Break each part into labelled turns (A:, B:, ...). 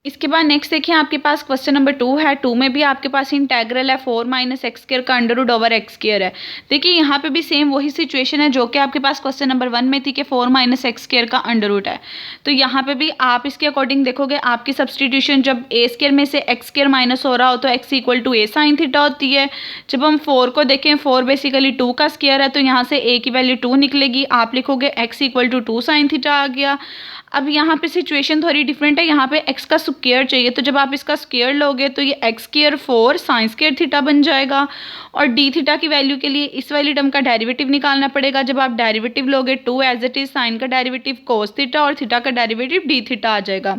A: इसके बाद नेक्स्ट देखिए आपके पास क्वेश्चन नंबर 2 है। 2 में भी आपके पास इंटेग्रल है 4 माइनस एक्स स्क्वायर का under root over x square है। देखिए यहाँ पे भी सेम वही सिचुएशन है जो कि आपके पास क्वेश्चन नंबर 1 में थी कि 4 माइनस एक्स स्क्वायर का अंडर रूट है। तो यहाँ पे भी आप इसके अकॉर्डिंग देखोगे, आपकी सब्सटीट्यूशन जब ए स्क्वायर में से एक्स स्क्वायर माइनस हो रहा हो तो x equal to a sine theta होती है। जब हम 4 को देखें, 4 बेसिकली 2 का स्क्वायर है, तो यहाँ से ए की वैल्यू 2 निकलेगी, आप लिखोगे X equal to 2 sine theta आ गया। अब यहाँ पे सिचुएशन थोड़ी डिफरेंट है, यहाँ पे x का स्क्वायर चाहिए, तो जब आप इसका स्क्वायर लोगे तो ये x square 4 sine square theta बन जाएगा। और डी थीटा की वैल्यू के लिए इस वाली टर्म का डेरिवेटिव निकालना पड़ेगा। जब आप डेरिवेटिव लोगे 2 एज इट इज साइन का डेरिवेटिव कोस थीटा और थीटा का डेरिवेटिव डी थीटा आ जाएगा।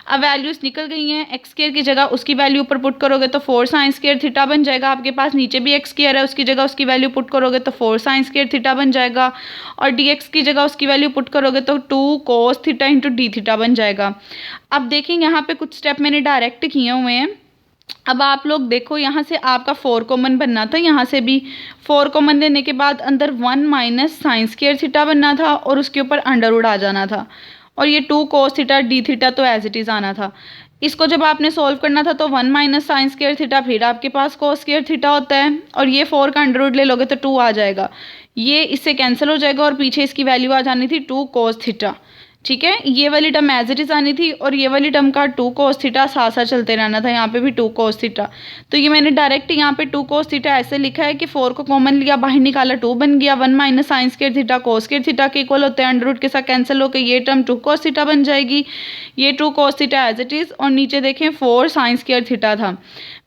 A: अब वैल्यूज निकल गई हैं, एक्स स्क्वायर की जगह उसकी वैल्यू ऊपर पुट करोगे तो 4 साइन स्क्वायर थीटा बन जाएगा आपके पास। नीचे भी एक्स स्क्वायर है, उसकी जगह उसकी वैल्यू पुट करोगे तो 4 साइन स्क्वायर थीटा बन जाएगा। और डी एक्स की जगह उसकी वैल्यू पुट करोगे तो 2 cos theta into D theta बन जाएगा। अब देखें यहाँ पे कुछ स्टेप मैंने डायरेक्ट किए हुए हैं। अब आप लोग देखो, यहाँ से आपका 4 कॉमन बनना था, यहाँ से भी 4 कॉमन लेने के बाद अंदर 1 माइनस साइन स्क्वायर थीटा बनना था और उसके ऊपर अंडर रूट आ जाना था। और ये 2 कोस थीटा डी थीटा तो एज इट इज़ आना था। इसको जब आपने सॉल्व करना था तो 1 माइनस साइन स्क्वायर थीटा, फिर आपके पास कोस स्क्वायर थीटा होता है, और ये 4 का अंडर रूट ले लोगे तो 2 आ जाएगा। ये इससे कैंसिल हो जाएगा और पीछे इसकी वैल्यू आ जानी थी 2 कोस थीटा। ठीक है, ये वाली टर्म एज इट इज आनी थी और ये वाली टर्म का 2 कोस थीटा साथ साथ चलते रहना था। यहाँ पे भी 2 कोस थीटा, तो ये मैंने डायरेक्ट यहाँ पे 2 कोस थीटा ऐसे लिखा है कि 4 को कॉमन लिया, बाहर निकाला, 2 बन गया। 1 minus sine square theta cos square theta के इक्वल होते हैं, अंडर रूट के साथ कैंसिल होकर ये टर्म 2 कोस थीटा बन जाएगी। ये 2 cos theta as it is, और नीचे देखें 4 साइन स्क्वायर थीटा था।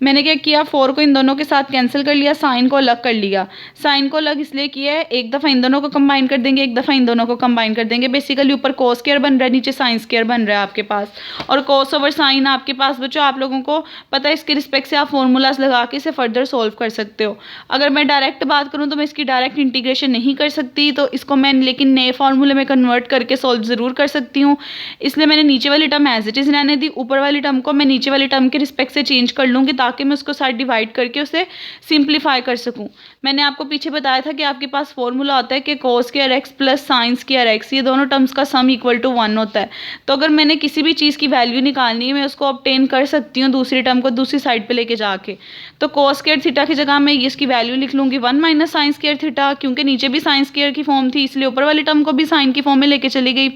A: मैंने क्या किया, 4 को इन दोनों के साथ कैंसिल कर लिया, साइन को अलग कर लिया। साइन को अलग इसलिए किया है, एक दफ़ा इन दोनों को कंबाइन कर देंगे, एक दफ़ा इन दोनों को कंबाइन कर देंगे। बेसिकली ऊपर कोस स्क्वायर बन रहा है, नीचे साइन स्क्वायर बन रहा है आपके पास, और कोस ओवर साइन आपके पास बच्चों आप लोगों को पता है, इसके रिस्पेक्ट से आप फॉर्मूलाज लगा के इसे फर्दर सोल्व कर सकते हो। अगर मैं डायरेक्ट बात करूँ तो मैं इसकी डायरेक्ट इंटीग्रेशन नहीं कर सकती, तो इसको मैं लेकिन नए फार्मूले में कन्वर्ट करके सोल्व ज़रूर कर सकती हूँ। इसलिए मैंने नीचे वाली टर्म एज इट इज़ रहने दी, ऊपर वाली टर्म को मैं नीचे वाली टर्म के रिस्पेक्ट से चेंज कर लूँगी ताकि मैं उसको साइड डिवाइड करके उसे सिंप्लीफाई कर सकूं। मैंने आपको पीछे बताया था कि आपके पास फॉर्मूला होता है कि cos square x plus sine square x, ये दोनों टर्म्स का सम इक्वल टू 1 होता है। तो अगर मैंने किसी भी चीज़ की वैल्यू निकालनी है, मैं उसको ऑब्टेन कर सकती हूँ दूसरी टर्म को दूसरी साइड पे लेके जाके। तो कोस स्क्वायर थीटा की जगह मैं इसकी वैल्यू लिख लूँगी 1 माइनस साइन स्क्वायर थीटा, क्योंकि नीचे भी साइन स्क्वायर की फॉर्म थी इसलिए ऊपर वाली टर्म को भी साइन की फॉर्म में लेके चली गई।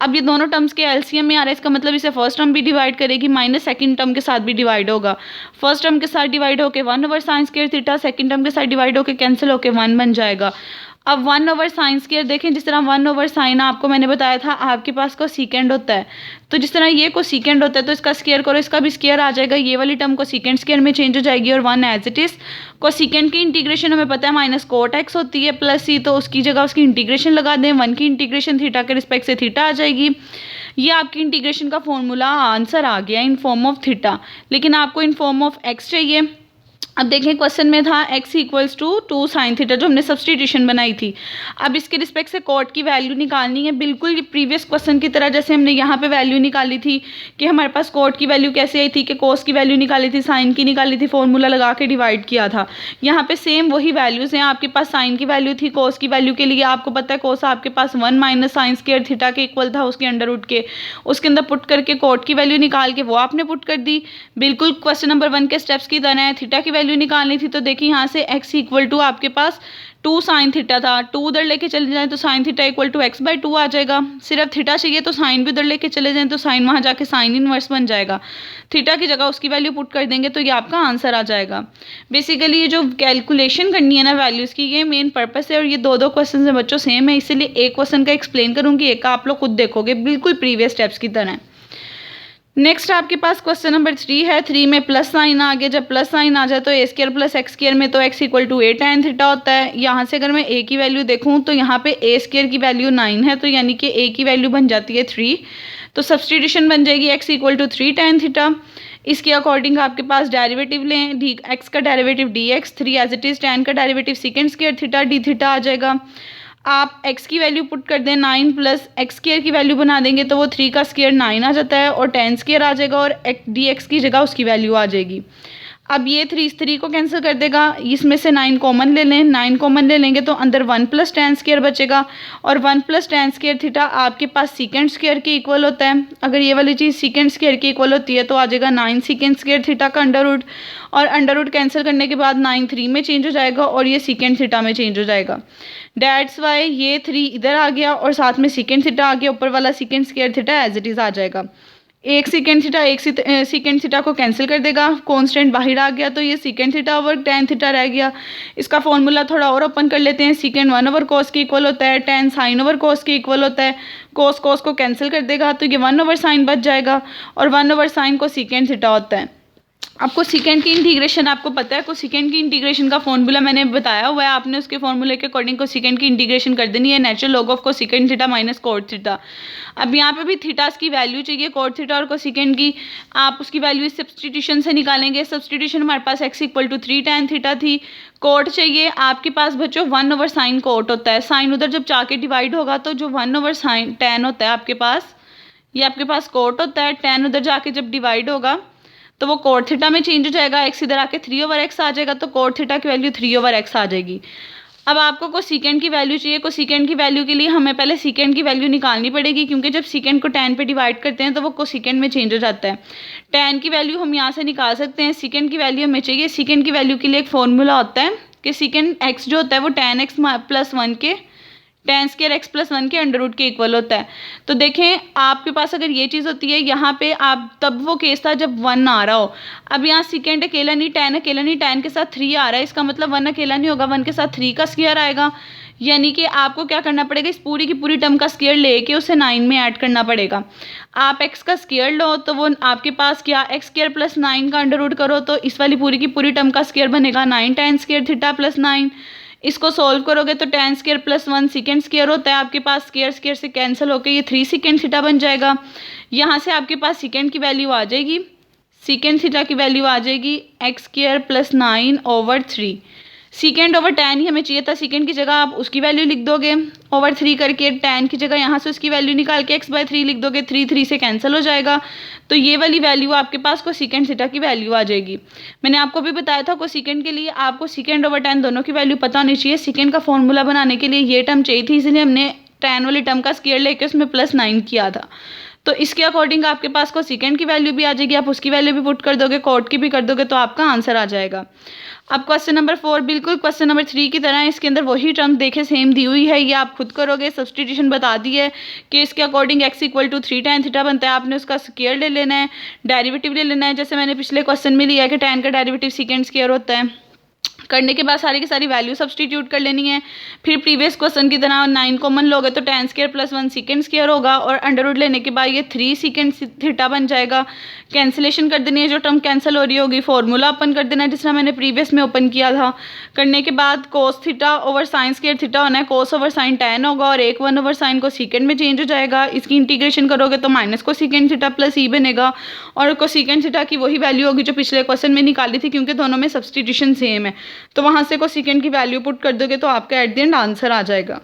A: अब ये दोनों टर्म्स के एलसीएम में आ रहा है, इसका मतलब इसे फर्स्ट टर्म भी डिवाइड करेगी माइनस सेकंड टर्म के साथ भी डिवाइड होगा। फर्स्ट टर्म के साथ डिवाइड होकर 1 over sine square theta, second term के साथ डिवाइड होकर कैंसिल होकर 1 बन जाएगा। अब 1 ओवर साइन स्क्वायर देखें, जिस तरह 1 ओवर साइन आपको मैंने बताया था आपके पास कोसेकेंड होता है, तो जिस तरह ये कोसेकेंड होता है तो इसका स्क्वायर करो, इसका भी स्क्वायर आ जाएगा, ये वाली टर्म कोसेकेंड स्क्वायर में चेंज हो जाएगी और 1 एज इट इज। कोसेकेंड की इंटीग्रेशन हमें पता है माइनस कोट एक्स होती है प्लस सी, तो उसकी जगह उसकी इंटीग्रेशन लगा दें, 1 की इंटीग्रेशन थीटा के रिस्पेक्ट से थीटा आ जाएगी। ये आपकी इंटीग्रेशन का फॉर्मूला आंसर आ गया इन फॉर्म ऑफ थीटा, लेकिन आपको इन फॉर्म ऑफ एक्स चाहिए। अब देखें क्वेश्चन में था x equals to 2 sine theta, जो हमने सब्सटीट्यूशन बनाई थी। अब इसके रिस्पेक्ट से कोट की वैल्यू निकालनी है, बिल्कुल ये प्रीवियस क्वेश्चन की तरह जैसे हमने यहाँ पे वैल्यू निकाली थी कि हमारे पास कोट की वैल्यू कैसे आई थी कि कोस की वैल्यू निकाली थी, साइन की निकाली थी, फॉर्मूला लगा के डिवाइड किया था। यहाँ पे सेम वही वैल्यूज़ हैं, आपके पास साइन की वैल्यू थी, कोस की वैल्यू के लिए आपको पता है कोस आपके पास 1 माइनस साइन स्क्वायर थीटा के इक्वल था, उसके अंडर रूट के, उसके अंदर पुट करके कोट की वैल्यू निकाल के वो आपने पुट कर दी। बिल्कुल क्वेश्चन नंबर 1 के स्टेप्स की तरह है। थीटा की वैल्यू निकालनी थी, तो देखिए यहाँ से x इक्वल टू आपके पास 2 साइन थीटा था, 2 उधर लेके चले जाएं तो sine theta equal to x by 2 आ जाएगा। सिर्फ थीटा चाहिए तो साइन भी उधर लेके चले जाएं तो साइन वहाँ जाके साइन इनवर्स बन जाएगा। थीटा की जगह उसकी वैल्यू पुट कर देंगे तो ये आपका आंसर आ जाएगा। बेसिकली ये जो कैलकुलेशन करनी है ना वैल्यूज़ की, ये मेन पर्पस है। और ये दो क्वेश्चन है बच्चों सेम है, इसीलिए एक क्वेश्चन का एक्सप्लेन करूँगी, एक का आप लोग खुद देखोगे, बिल्कुल प्रीवियस स्टेप्स की तरह। नेक्स्ट आपके पास क्वेश्चन नंबर 3 है। 3 में प्लस साइन आ गया, जब प्लस साइन आ जाए तो a square plus x square में तो x equal to 8 tan theta होता है। यहाँ से अगर मैं a की वैल्यू देखूँ तो यहाँ पे a स्क्वायर की वैल्यू 9 है, तो यानी कि a की वैल्यू बन जाती है 3, तो सब्सटीट्यूशन बन जाएगी x equal to 3 tan theta. इसके अकॉर्डिंग आपके पास डेरिवेटिव लें, डी एक्स का derivative D X, 3 as it is, tan का derivative second square theta D theta आ जाएगा। आप x की वैल्यू पुट कर दें 9 प्लस एक्स स्क्वायर की वैल्यू बना देंगे तो वो 3 का स्क्वायर 9 आ जाता है और tan स्क्वायर आ जाएगा और डी एक्स की जगह उसकी वैल्यू आ जाएगी। अब ये 3 इस 3 को कैंसिल कर देगा, इसमें से 9 कॉमन ले लें, 9 कॉमन ले लेंगे तो अंदर 1 + tan स्क्वायर बचेगा, और 1 + tan स्क्वायर थीटा आपके पास सीकेंड स्क्वायर के इक्वल होता है। अगर ये वाली चीज़ सीकेंड स्क्वायर की इक्वल होती है तो आ जाएगा 9 सीकेंड स्क्वायर थीटा का अंडर रूट, और अंडर रूट कैंसिल करने के बाद 9 3 में चेंज हो जाएगा और ये सीकेंड थीटा में चेंज हो जाएगा। डैट्स वाई ये 3 इधर आ गया और साथ में सीकेंड थीटा आ गया, ऊपर वाला secant square theta as it is आ जाएगा। एक सीकेंड थीटा सीकेंड थीटा को कैंसिल कर देगा, कांस्टेंट बाहर आ गया तो ये secant theta over tan theta रह गया। इसका फॉर्मूला थोड़ा और ओपन कर लेते हैं। सीकेंड 1/cos के इक्वल होता है, tan sin/cos के इक्वल होता है। cos को कैंसिल कर देगा तो ये 1/sin बच जाएगा, और 1/sin को सीकेंड थीटा होता है। आपको सीकेंड की इंटीग्रेशन आपको पता है, को सीकेंड की इंटीग्रेशन का फॉर्मूला मैंने बताया हुआ है, आपने उसके फॉर्मूले के अकॉर्डिंग को सीकेंड की इंटीग्रेशन कर देनी है, नेचुरल लॉग ऑफ को secant theta minus cot theta. अब यहाँ पे भी थीटास की वैल्यू चाहिए, कोट थीटा और को सीकेंड की, आप उसकी वैल्यू सब्सटीट्यूशन से निकालेंगे। सब्सटीट्यूशन हमारे पास x = 3 tan थीटा थी, कोट चाहिए आपके पास बच्चों 1/sin कोट होता है, साइन उधर जब जाके डिवाइड होगा तो जो 1/sin tan होता है आपके पास, ये आपके पास कोट होता है, tan उधर जाके जब डिवाइड होगा तो वो कोट थीटा में चेंज हो जाएगा, x इधर आके 3/x आ जाएगा तो कोट थीटा की वैल्यू 3/x आ जाएगी। अब आपको को सीकेंड की वैल्यू चाहिए, को सीकेंड की वैल्यू के लिए हमें पहले सीकेंड की वैल्यू निकालनी पड़ेगी, क्योंकि जब सीकेंड को tan पे डिवाइड करते हैं तो वो को सीकेंड में चेंज हो जाता है। tan की वैल्यू हम यहाँ से निकाल सकते हैं, सीकेंड की वैल्यू हमें चाहिए। सीकेंड की वैल्यू के लिए एक फॉर्मूला होता है कि सीकेंड x जो होता है वो tan x + 1 के tan स्क्वायर x + 1 के अंडर रूट के इक्वल होता है। तो देखें आपके पास अगर ये चीज़ होती है यहाँ पे, आप तब वो केस था जब 1 आ रहा हो। अब यहाँ सीकेंड अकेला नहीं, tan अकेला नहीं, tan के साथ 3 आ रहा है, इसका मतलब 1 अकेला नहीं होगा, 1 के साथ 3 का स्क्वायर आएगा। यानी कि आपको क्या करना पड़ेगा, इस पूरी की पूरी टर्म का स्क्वायर लेके उसे 9 में ऐड करना पड़ेगा। आप x का स्क्वायर लो तो वो आपके पास क्या, x² + 9 का अंडर रूट करो तो इस वाली पूरी की पूरी टर्म का स्क्वायर बनेगा 9 tan स्क्वायर थीटा + 9। इसको सॉल्व करोगे तो tan स्क्वायर + 1 सीकेंड स्क्वायर होता है आपके पास, स्क्वायर स्क्वायर से कैंसिल होकर ये 3 सीकेंड थीटा बन जाएगा। यहाँ से आपके पास सीकेंड की वैल्यू आ जाएगी, सीकेंड थीटा की वैल्यू आ जाएगी x² + 9/3। सीकेंड ओवर tan ही हमें चाहिए था, सीकेंड की जगह आप उसकी वैल्यू लिख दोगे ओवर 3 करके, tan की जगह यहाँ से उसकी वैल्यू निकाल के x/3 लिख दोगे, 3 से कैंसिल हो जाएगा तो ये वाली वैल्यू आपके पास को सीकेंड थीटा की वैल्यू आ जाएगी। मैंने आपको भी बताया था को सीकेंड के लिए आपको सीकेंड ओवर tan दोनों की वैल्यू पता होनी चाहिए। सीकेंड का फॉर्मूला बनाने के लिए ये टर्म चाहिए थी, इसलिए हमने tan वाली टर्म का स्क्वायर लेके उसमें +9 किया था। तो इसके अकॉर्डिंग आपके पास को सीकेंड की वैल्यू भी आ जाएगी, आप उसकी वैल्यू भी पुट कर दोगे, कोट की भी कर दोगे तो आपका आंसर आ जाएगा। अब क्वेश्चन नंबर 4 बिल्कुल क्वेश्चन नंबर 3 की तरह, इसके अंदर वही टर्म देखे सेम दी हुई है, ये आप खुद करोगे। सब्सटीट्यूशन बता दी है कि इसके अकॉर्डिंग x = 3 tan थीटा बनता है, आपने उसका स्क्वायर ले लेना है, डेरिवेटिव ले लेना है, जैसे मैंने पिछले क्वेश्चन में लिया है कि tan का डेरिवेटिव सीकेंड स्क्वायर होता है। करने के बाद सारी की सारी वैल्यू सब्सटीट्यूट कर लेनी है। फिर प्रीवियस क्वेश्चन की तरह 9 कॉमन लोगे तो tan स्क्वायर + 1 सीकेंड स्क्वायर होगा, और अंडर रूट लेने के बाद ये 3 सीकेंड थीटा बन जाएगा। कैंसिलेशन कर देनी है, जो टर्म कैंसिल हो रही होगी फॉर्मूला ओपन कर देना है, जिस तरह मैंने प्रीवियस में ओपन किया था। करने के बाद cos theta over sin square theta होना है, cos ओवर sin tan होगा, और 1/sin को सीकेंड में चेंज हो जाएगा। इसकी इंटीग्रेशन करोगे तो माइनस को सीकेंड थीटा + e बनेगा, और को सीकेंड थीटा की वही वैल्यू होगी जो पिछले क्वेश्चन में निकाली थी, क्योंकि दोनों में सब्सटीट्यूशन सेम है। तो वहाँ से को सीकेंड की वैल्यू पुट कर दोगे तो आपका एट द एंड आंसर आ जाएगा।